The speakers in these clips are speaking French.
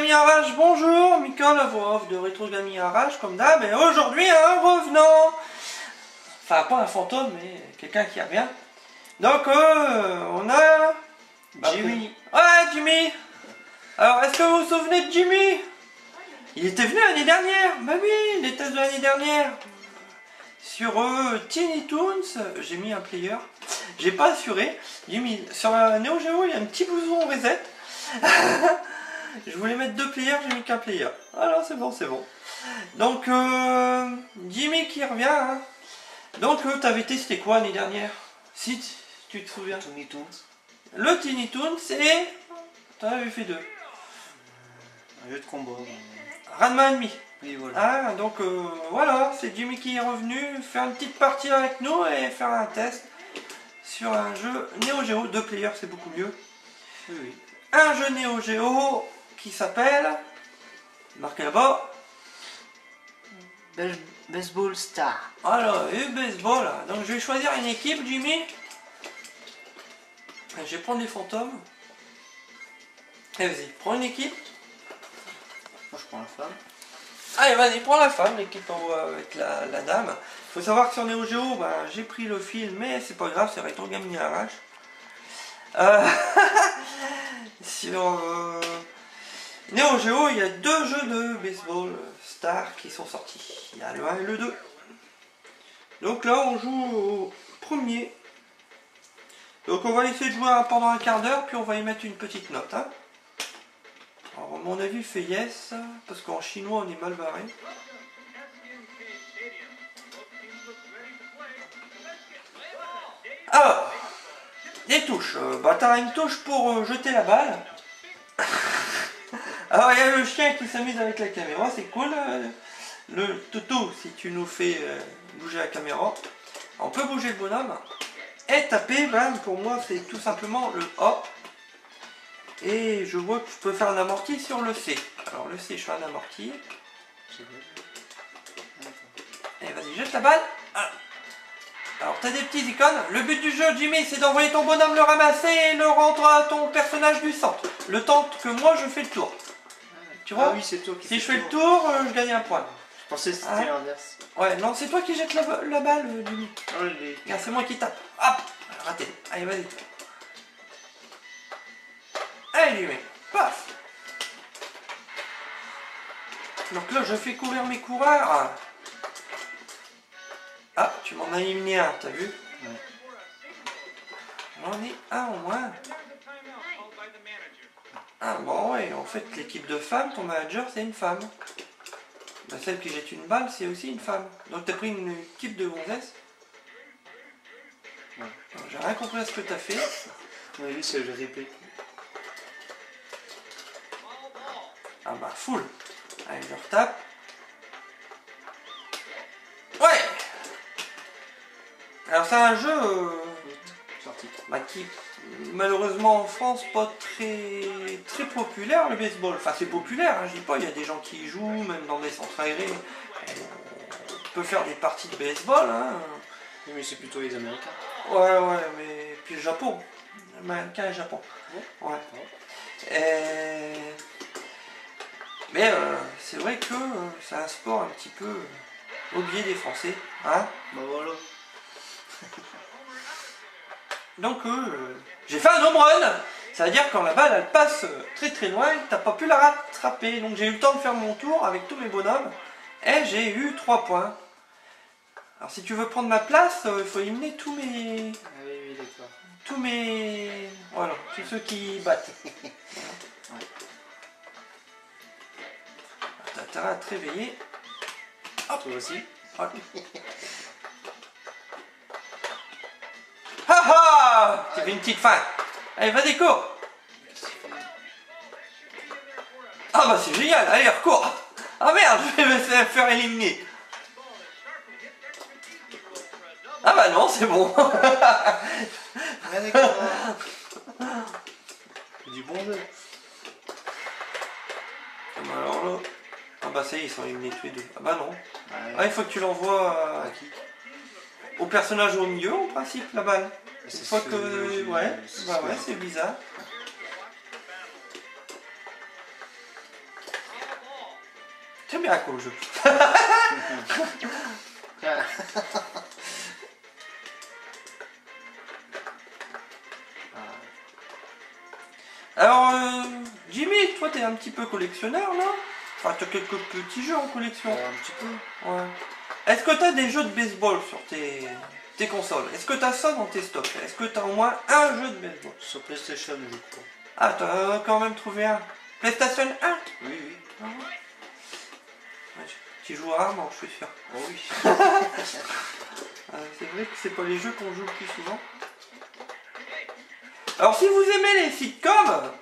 Gaming Arrache, bonjour, Mika, la voix off de Retro Gaming Arrache, comme d'hab, et aujourd'hui un revenant. Enfin, pas un fantôme, mais quelqu'un qui revient. Donc, on a... Jimmy. Ouais, Jimmy. Alors, est-ce que vous vous souvenez de Jimmy? Il était venu l'année dernière. Bah oui, il était de l'année dernière. Sur Tiny Toons, j'ai mis un player. J'ai pas assuré. J'ai mis sur la Neo Geo, il y a un petit bouton reset. Je voulais mettre deux players, j'ai mis qu'un player. Alors c'est bon, c'est bon. Donc Jimmy qui revient. Hein. Donc t'avais testé quoi l'année dernière? Si tu te souviens. Tiny Toons. Le Tiny Toons et... T'en avais fait deux. Un jeu de combat. Ranma ennemi. Oui, voilà. Ah, donc voilà, c'est Jimmy qui est revenu faire une petite partie avec nous et faire un test sur un jeu Neo Geo. Deux players, c'est beaucoup mieux. Oui, oui. Un jeu Neo Geo qui s'appelle, marqué là-bas, Baseball Star. alors, baseball. Donc je vais choisir une équipe, Jimmy. Je vais prendre les fantômes. Et vas-y, prends une équipe. Moi je prends la femme. Allez, vas-y, prends la femme, l'équipe avec la dame. Faut savoir que sur Neo Geo, ben, j'ai pris le fil, mais c'est pas grave, c'est Retro Gaming Arrache. Sur Neo Geo, il y a deux jeux de baseball Star qui sont sortis. Il y a le 1 et le 2. Donc là, on joue au premier. Donc on va essayer de jouer pendant un quart d'heure, puis on va y mettre une petite note. Hein. Alors, à mon avis, fait yes, parce qu'en chinois, on est mal barré. Alors, les touches. Bah, t'as une touche pour jeter la balle. Alors, il y a le chien qui s'amuse avec la caméra, c'est cool. Le toutou, si tu nous fais bouger la caméra. On peut bouger le bonhomme. Et taper, ben, pour moi, c'est tout simplement le A. Et je vois que je peux faire un amorti sur le C. Alors, le C, je fais un amorti. Et vas-y, jette la balle. Alors, tu as des petits icônes. Le but du jeu, Jimmy, c'est d'envoyer ton bonhomme le ramasser et le rendre à ton personnage du centre. Le temps que moi, je fais le tour. Tu vois? Ah oui, c'est toi qui Si je fais le tour, je gagne un point. Je pensais que c'était l'inverse. Ouais, non, c'est toi qui jettes la balle, Jimmy. Oh, Regarde, c'est moi qui tape. Hop, raté. Allez, vas-y. Allez, Jimmy. Paf. Donc là, je fais courir mes coureurs. Ah, tu m'en as éliminé un, t'as vu? Ouais. J'en ai un au moins. Ah bon, ouais, en fait, l'équipe de femmes, ton manager, c'est une femme. Bah, celle qui jette une balle, c'est aussi une femme. Donc t'as pris une équipe de gonzesses. Ouais. J'ai rien compris à ce que t'as fait. Oui, lui, c'est le répé. Ah bah, full. Allez, je retape. Ouais. Alors c'est un jeu Sorti. bah, qui malheureusement en France pas très populaire, le baseball. Enfin c'est populaire, hein, je dis pas, il y a des gens qui y jouent, même dans des centres aérés. On peut faire des parties de baseball. Hein. Oui, mais c'est plutôt les Américains. Ouais, mais puis le Japon. Américain et Japon. Ouais. Mais c'est vrai que c'est un sport un petit peu oublié des Français. Hein. Bah voilà. Donc j'ai fait un home run. Ça veut dire quand la balle elle passe très loin, t'as pas pu la rattraper. Donc j'ai eu le temps de faire mon tour avec tous mes bonhommes. Et j'ai eu 3 points. Alors si tu veux prendre ma place, il faut éliminer tous mes... Ah oui, d'accord. Tous mes... Voilà, tous ceux qui battent. Ouais. T'as intérêt à te réveiller. Hop. Toi aussi. Hop. Ha ha! Tu fais une petite fin. Allez, vas-y, cours. Ah bah c'est génial, allez, recours. Ah merde, je vais me faire éliminer. Ah bah non, c'est bon. Ah d'accord. Du bon jeu. Ah bah alors là... Ah bah ça y est, ils sont éliminés tous les deux. Ah bah non. Ouais. Ah, il faut que tu l'envoies À qui? au personnage au milieu, en principe, la balle. Une C'est fois ce que... Ouais, bah ouais, c'est bizarre. Très bien comme jeu. Alors, Jimmy, toi t'es un petit peu collectionneur, non? Enfin, t'as quelques petits jeux en collection. Un petit peu. Ouais. Est-ce que t'as des jeux de baseball sur tes consoles? Est-ce que t'as ça dans tes stocks? Est-ce que t'as au moins un jeu de baseball? Sur PlayStation, je crois. Ah, t'as quand même trouvé un. PlayStation 1? Oui, oui. Ah ouais. Ouais, tu joues rarement, je suis sûr. Oh oui. C'est vrai que c'est pas les jeux qu'on joue le plus souvent. Alors si vous aimez les sitcoms,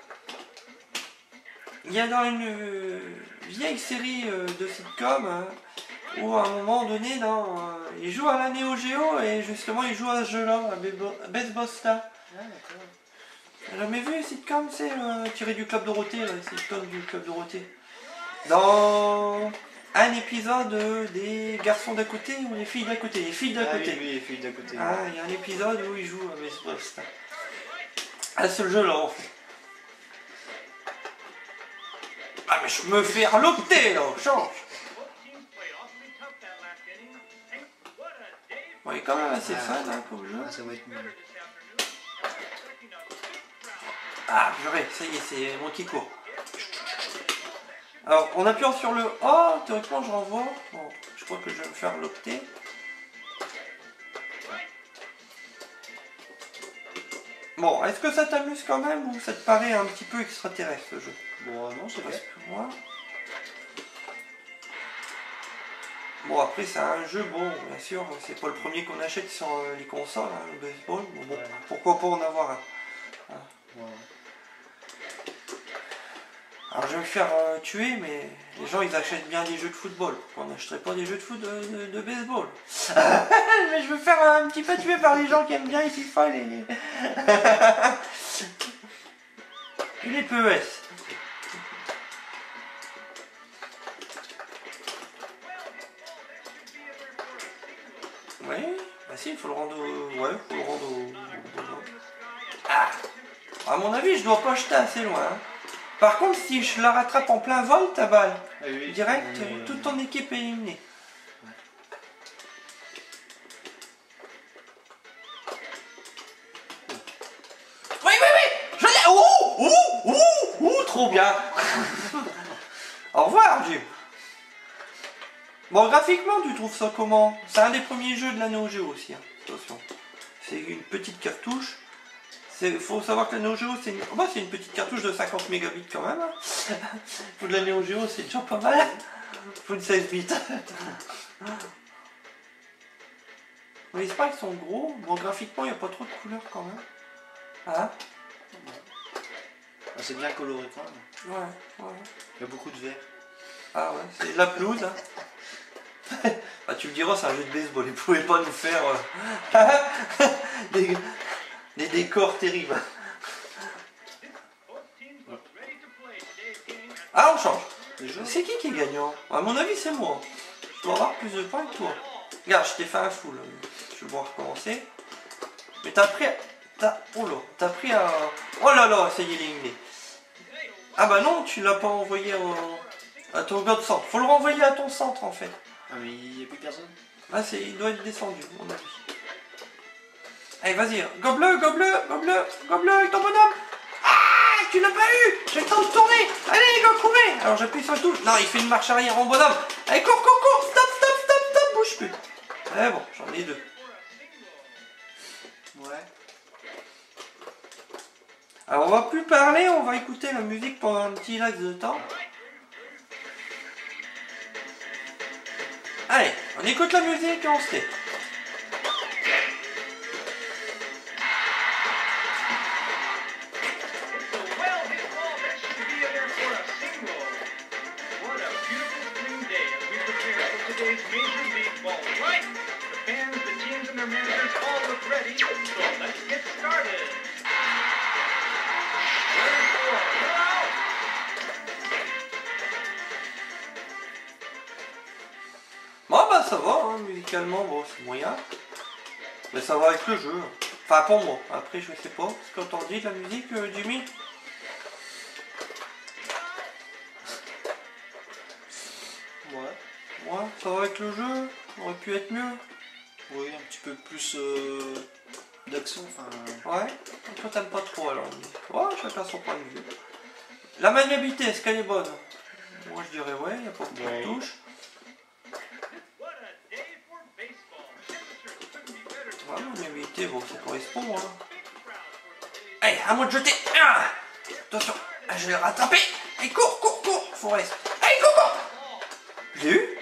il y a dans une vieille série de sitcoms où à un moment donné, il joue à la Neo Geo et justement il joue à ce jeu-là, à Baseball Star. Ah, d'accord. T'as jamais vu les sitcoms, c'est tiré du Club Dorothée, là, les sitcoms du Club Dorothée. Dans un épisode des garçons d'à côté ou les filles d'à côté, les filles d'à côté. Oui, les filles d'à côté. Ah, il y a un épisode où il joue à Baseball Star. Ah, ce jeu-là, en fait. Ah, mais je me fais relopter, là, change. Bon, il est quand même assez fun, hein, comme jeu. Ah, ça va être mieux. Ah, purée, ça y est, c'est moi qui cours. Alors, en appuyant sur le A, théoriquement, je renvoie. Bon, je crois que je vais me faire l'opter. Bon, est-ce que ça t'amuse quand même ou ça te paraît un petit peu extraterrestre, ce jeu? Bon, non, c'est Parce bien. que moi... Bon, après, c'est un jeu, bon, bien sûr, c'est pas le premier qu'on achète sur les consoles, hein, le baseball. Bon, Ouais. pourquoi pas en avoir un? Ouais. Alors je vais me faire tuer, mais les gens ils achètent bien des jeux de football. On n'achèterait pas des jeux de foot de baseball. Mais je vais me faire un petit peu tuer par les gens qui aiment bien les FIFA et les... et les PES. Oui, bah si, il faut le rendre au... Ouais, faut le rendre au... Ah, à mon avis, je dois pas jeter assez loin. Hein. Par contre, si je la rattrape en plein vol, ta balle, Ah, oui. direct, toute ton équipe est éliminée. Oui, oui, oui, je l'ai. Trop bien. Au revoir, Jim. Bon, graphiquement, tu trouves ça comment? C'est un des premiers jeux de la Neo Geo aussi, hein. Attention. C'est une petite cartouche. Il faut savoir que la Neo Geo, c'est une petite cartouche de 50 mégabits quand même. Hein. Pour de la Neo Geo, c'est déjà pas mal. Pour une 16 bits. Les sprites sont gros. Bon, graphiquement, il n'y a pas trop de couleurs quand même. Hein? Ah, c'est bien coloré quand même. Ouais, ouais. Il y a beaucoup de vert. Ah ouais, c'est de la pelouse. Hein. Bah, tu me diras, c'est un jeu de baseball. Ils pouvaient pas nous faire des décors terribles. Ah, on change. C'est qui est gagnant? À mon avis, c'est moi. Je dois avoir plus de points que toi. Regarde, je t'ai fait un full. Je vais pouvoir recommencer. Mais t'as pris... Oh là, t'as pris un... Oh là là, ça y est, il est éliminé. Ah bah non, tu l'as pas envoyé à ton gars de centre. Faut le renvoyer à ton centre, en fait. Ah, mais il n'y a plus personne. Ah, il doit être descendu, à mon avis. Allez, vas-y. Go bleu, go bleu, go bleu, go bleu avec ton bonhomme. Ah, tu l'as pas eu. J'ai le temps de tourner. Allez, go, courez. Alors, j'appuie sur le touche. Non, il fait une marche arrière en bonhomme. Allez, cours, cours, cours. Stop, stop, stop, stop. Bouge plus. Eh bon, j'en ai deux. Ouais. Alors, on va plus parler. On va écouter la musique pendant un petit laps de temps. Allez, on écoute la musique et on se tait. Bon bah ça va, hein, musicalement, bon c'est moyen. Mais ça va avec le jeu. Enfin pour moi, après je sais pas. Ce qu'on t'en dit de la musique, Jimmy? Ça va avec le jeu? Ça aurait pu être mieux. Oui, un petit peu plus d'action, enfin... Ouais. Toi t'aimes pas trop alors. Ouais, chacun son point de vue. La maniabilité, est-ce qu'elle est bonne? Moi je dirais ouais, il n'y a pas beaucoup de touches. Ouais, la maniabilité, bon, ça correspond. Hein. Allez, à moi de jeter. Ah, attention, je l'ai rattrapé. Allez, cours, cours, cours, Forest. Allez, cours, cours. Je l'ai eu?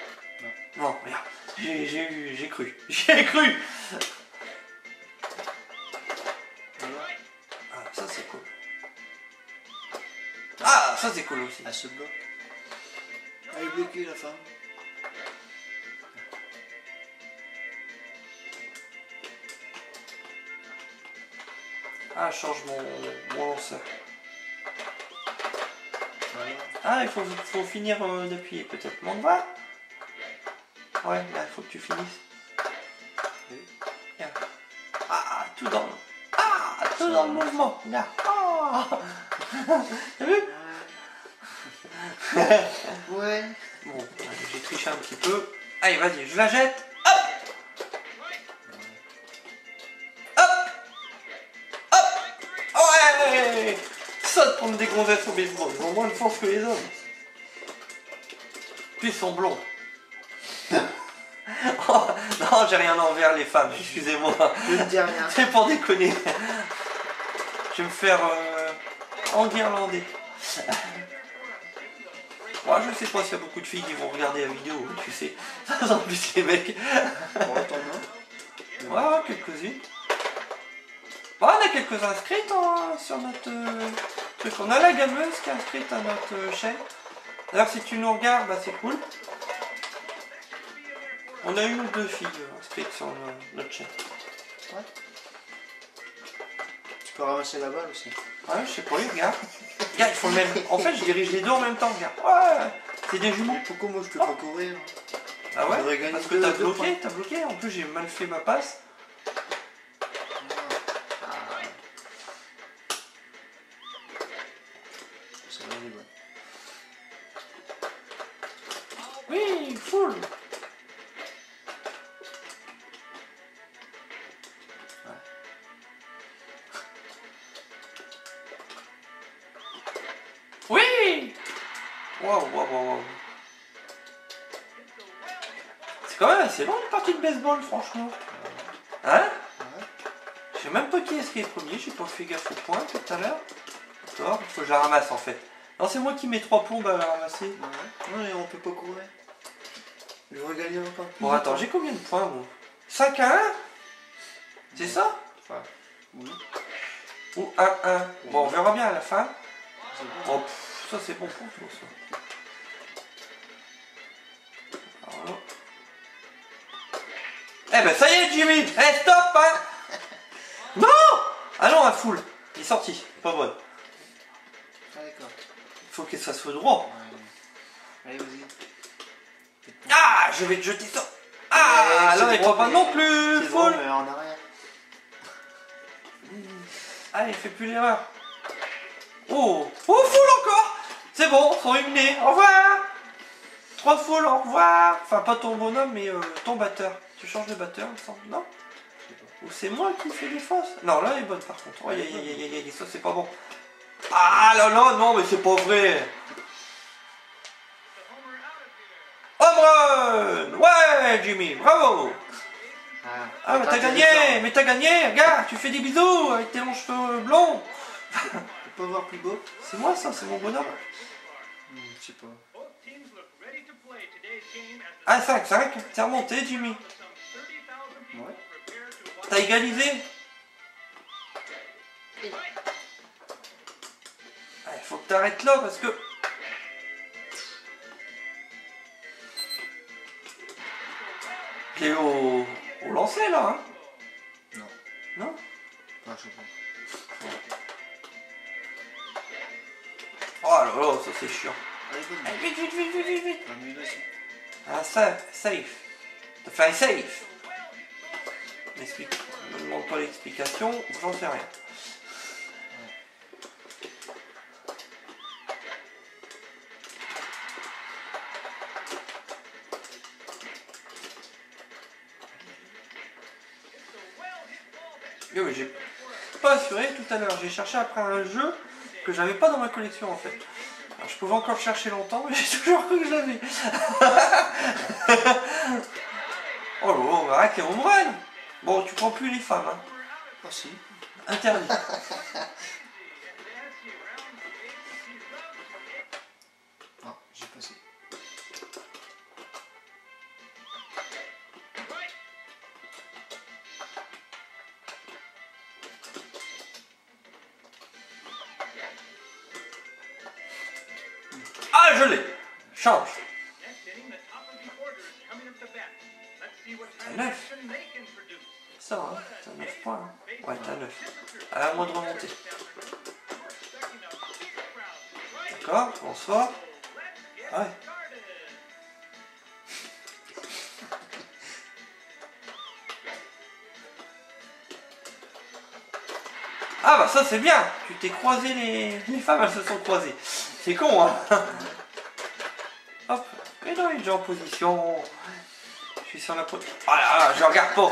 Non, regarde. J'ai cru. J'ai cru. Ah, ça c'est cool. Ah, ça c'est cool aussi. Elle se bloque. Elle est bloquée la femme. Ah, je change mon lanceur. Voilà. Ah, il faut finir d'appuyer peut-être. Mon va. Ouais, là, il faut que tu finisses. Oui. Regarde. Ah, tout dans le... Ah, tout dans le mouvement. Regarde. Ah. T'as vu? Ouais. Bon, allez, j'ai triché un petit peu. Allez, vas-y, je la jette. Hop. Hop. Hop. Ouais. Saute pour me dégonzer au baseball. Ils ont moins de force que les hommes. Puis ils sont blonds. Oh, non, j'ai rien envers les femmes, excusez-moi. Je ne dis rien. C'est pour déconner. Je vais me faire enguirlander. Moi, je sais pas s'il y a beaucoup de filles qui vont regarder la vidéo, tu sais. En plus, les mecs. Bon, t'en as. Ouais, quelques-unes. Bon, on a quelques inscrites hein, sur notre truc. On a la gameuse qui est inscrite à notre chaîne. D'ailleurs, si tu nous regardes, bah, c'est cool. On a une ou deux filles inscrites sur notre chaîne. Ouais. Tu peux ramasser la balle aussi. Ouais, je sais pas, regarde. Regarde, il faut le même. En fait, je dirige les deux en même temps, regarde. Ouais, c'est des jumeaux. Mais pourquoi moi je peux pas courir? Ah J'aurais ouais? gagné Parce que deux- t'as deux bloqué, points. t'as bloqué. En plus, j'ai mal fait ma passe. Ça va aller, ouais. Oui, full. Oui. Waouh, waouh, waouh. C'est quand même assez long une partie de baseball, franchement. Hein? Ouais. Je sais même pas qui est-ce qui est premier, j'ai pas fait gaffe au point tout à l'heure. D'accord, il faut que je la ramasse en fait. Non, c'est moi qui mets 3 plombes à la ramasser. Ouais. Non, et on peut pas courir. Je veux gagner encore plus. Bon, attends, j'ai combien de points moi? 5 à 1? C'est ça? Enfin, oui. Ou 1-1? Bon, on verra bien à la fin. C'est bon. Oh, pff, ça c'est bon pour toi ça. Alors là. Eh ben ça y est Jimmy! Eh stop hein! Non! Ah non, un full. Il est sorti. Pas bonne. Ah d'accord. Il faut que ça soit droit. Ouais. Allez, vas-y. Ah! Je vais te jeter ça. Ah! Ouais, Là, c'est il droit, pas mais- non plus. C'est bon, Full. mais en arrière. Allez, fais plus l'erreur. Oh! Oh, full encore! C'est bon, sont éliminés. Au revoir! 3 full, au revoir! Enfin, pas ton bonhomme, mais ton batteur. Tu changes de batteur, il me semble, non? Ou c'est moi qui fais des fausses? Non, là, elle est bonne par contre. Oh, ça, c'est pas bon. Ah là là, non, mais c'est pas vrai! Home run! Ouais, Jimmy, bravo! Ah, mais t'as gagné! Mais t'as gagné! Regarde, tu fais des bisous avec tes longs cheveux blonds! Tu peux voir plus beau? C'est moi ça, c'est mon bonhomme. Je sais pas. Ah, 5, t'es remonté, Jimmy. Ouais. T'as égalisé? Ah, il faut que t'arrêtes là parce que... T'es au lancer là, hein? Non. Non? Enfin, je sais pas. Oh là là, ça c'est chiant. Allez, bonne. Allez, vite, vite, vite, vite, vite, vite. Ah, mais là, c'est- Ah, ça, safe. T'as fait un safe. Explique. Ne me demande pas l'explication, j'en sais rien. Et oui, j'ai pas assuré tout à l'heure. J'ai cherché après un jeu que j'avais pas dans ma collection en fait. Alors, je pouvais encore chercher longtemps, mais j'ai toujours cru que je l'avais. Oh là, arrête les home run. Bon, tu prends plus les femmes, hein. Ah si. Interdit. Ah, j'ai passé. Ah, je l'ai. Change. T'as 9. Ça va, hein. T'as 9 points. Hein. Ouais, t'as 9. À moi de remonter. D'accord, bonsoir. Ouais. Ah bah ça c'est bien. Tu t'es croisé les femmes, elles se sont croisées. C'est con, hein. Hop. Et non, il est déjà en position. Je suis sur la position. Ah là là, je regarde pas.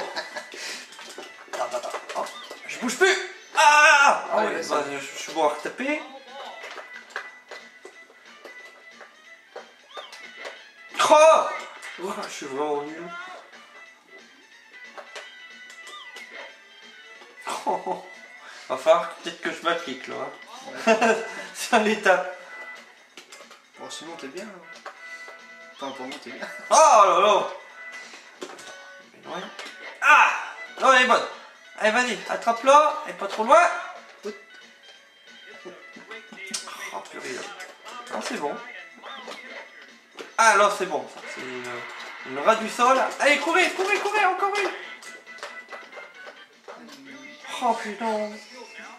Attends. Hop. Je bouge plus. Ah oui, bah, je suis bon à retaper. Oh, je suis vraiment nul. Oh. Va falloir peut-être que je m'applique là. Hein. Sur l'étape. Bon, sinon t'es bien. Hein. Enfin, pour moi t'es bien. Oh là là. Ah non, elle est bonne. Allez, vas-y, attrape-la. Elle est pas trop loin. Oh purée là. Non, c'est bon. Ah là, c'est bon. C'est une rat du sol. Allez, courez, encore une. Oh putain.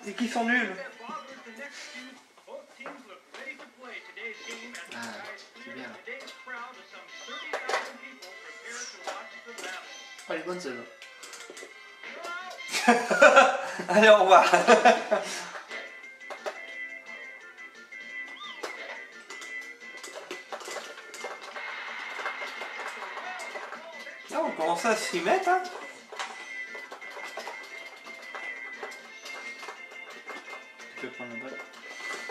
Et qui sont nuls. Ah, c'est bien. Oh, elle est bonne celle-là. Allez, au revoir. Là, on commence à s'y mettre. Hein. Tu peux prendre la balle.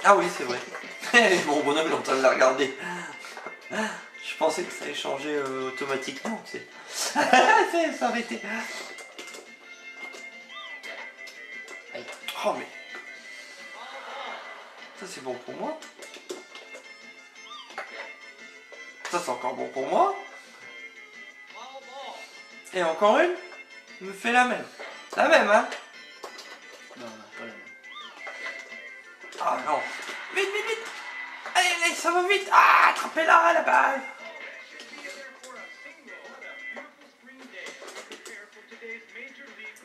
Ah oui, c'est vrai. Mon bonhomme il est en train de la regarder. Je pensais que ça allait changer automatiquement. Ça arrêté. Aïe. Oh mais. Ça c'est bon pour moi. Ça c'est encore bon pour moi. Et encore une. Me fait la même. La même, hein. Non, pas la même. Ah non. Vite. Allez, ça va vite. Ah, attrapez-la, la balle.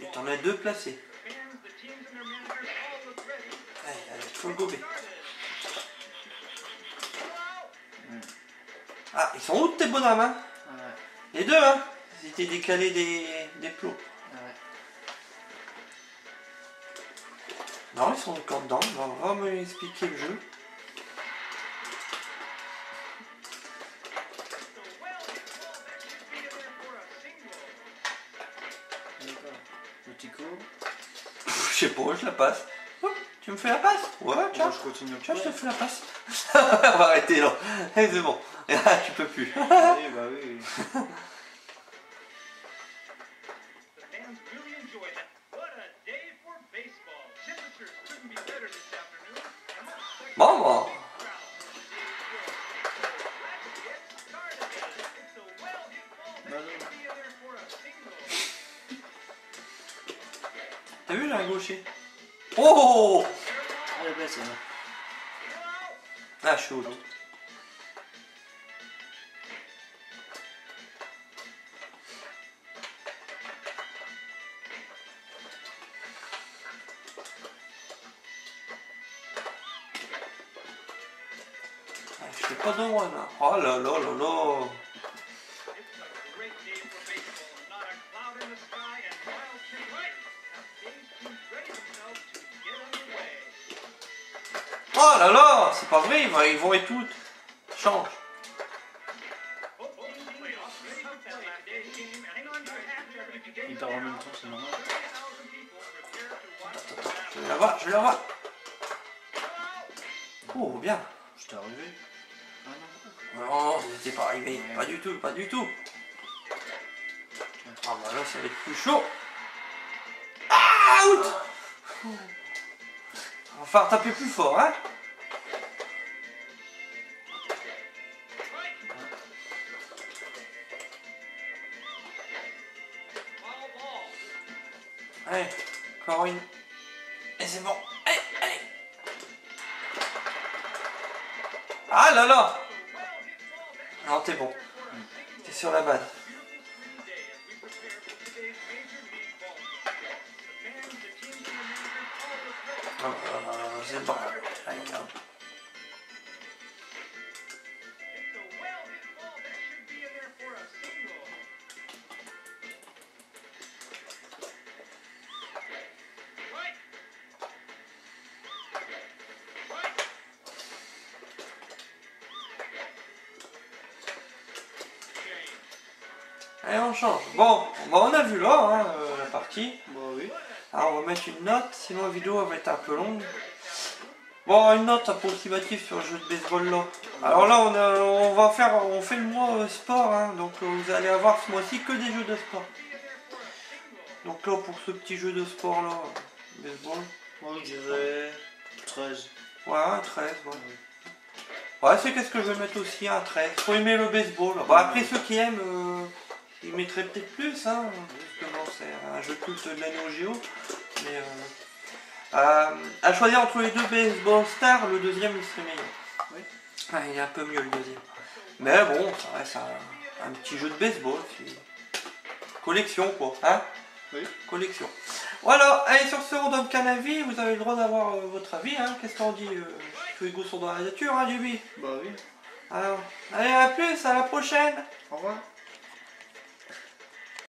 Et t'en as 2 placés. Allez, faut le gober. Ah, ils sont où tes bonhommes, hein? Ah ouais. Les deux, hein? Ils étaient décalés des plots. Ah ouais. Non, ils sont encore dedans. On va vraiment m'expliquer le jeu. Le tico. Je sais pas, je la passe. Oh, tu me fais la passe? Ouais, tiens. Je continue. Tiens, je te fais la passe. On va arrêter là. Allez, c'est bon. Ah, tu peux plus. Oui, bah oui. Bon. T'as vu, j'ai un gaucher. Oh! Elle est belle celle-là. Ah, je suis haute. Je fais pas de one là. Oh là là là là. Oh là là, c'est pas vrai, ils vont et toutes. Change. Il part en même temps, c'est normal. Je vais l'avoir, je vais l'avoir. Oh, bien. Je t'ai arrivé. Ah non. Non, c'était pas arrivé. Pas du tout, pas du tout. Ah bah là, ça va être plus chaud. Ah, out. On va falloir taper plus fort, hein. Allez, encore une. Et c'est bon. Allez, allez. Ah là là. Non, t'es bon. T'es sur la base. C'est bon. Allez, non. Allez, on change. Bon, bah on a vu là, hein, la partie. Bah oui. Alors on va mettre une note, sinon la vidéo elle va être un peu longue. Bon, une note approximative sur le jeu de baseball là. Alors là on fait le mois sport, hein, donc vous allez avoir ce mois-ci que des jeux de sport. Donc là pour ce petit jeu de sport là, baseball. Moi je dirais 13. Ouais, un 13, ouais. Ouais, c'est qu'est-ce que je vais mettre aussi, un 13. Faut aimer le baseball. Bon, après ceux qui aiment, ils mettraient peut-être plus, hein, justement c'est un jeu de culte de la Neo Geo. Mais à choisir entre les deux baseball stars, le deuxième il serait meilleur. Oui. Ah, il est un peu mieux le deuxième. Mais bon, ça reste un petit jeu de baseball. Collection quoi, hein? Oui. Collection. Voilà, allez sur ce on donne qu'un avis, vous avez le droit d'avoir votre avis, hein. Qu'est-ce qu'on dit? Tous les goûts sont dans la nature, hein, Jubi? Bah oui. Alors, allez à plus, à la prochaine. Au revoir.